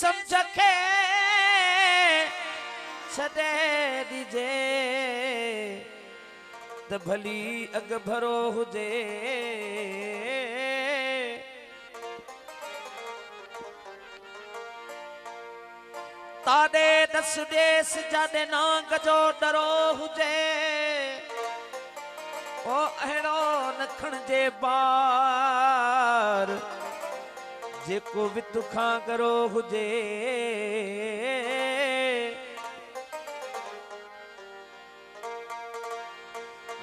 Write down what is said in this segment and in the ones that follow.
समझ के छॾे ॾिजे त भली अग भरो हुजे ताॾे दस ॾेस जाॾे नांग जो डरो हुजे ओ अहिड़ो न खणिजे बार जेको वित खां करो हुजे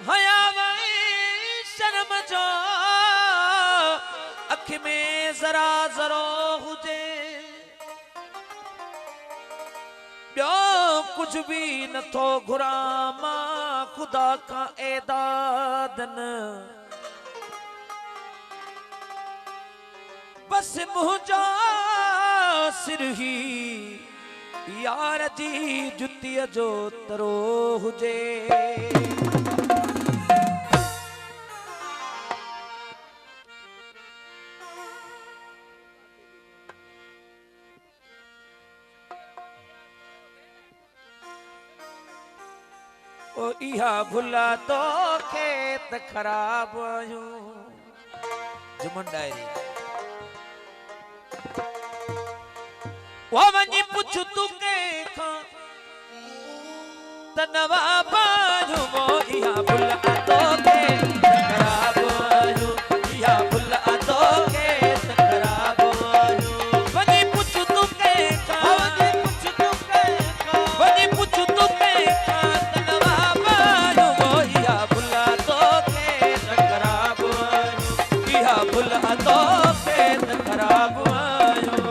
हया शर्म जो अखि में जरा जरो हुजे ॿियो कुछ भी नथो घुरां मां खुदा खां एदादन बस मुझा सिर ही यार जी जुतिया जो तरो हुजे ओ इहा भुला तो खेत खराब आयूं जुमन डायरी वो वञी पुछ तू कंहिंखां त नवाब आयूं वो इहा भुला तो खेत खराब आयूं इहा भुला तो खेत खराब आयूं वञी पुछ तू कंहिंखां वञी पुछ तू कंहिंखां त नवाब आयूं वो इहा भुला तो खेत खराब आयूं इहा भुला तो खेत खराब आयूं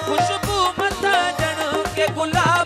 खुशबू मथा जण के गुलाब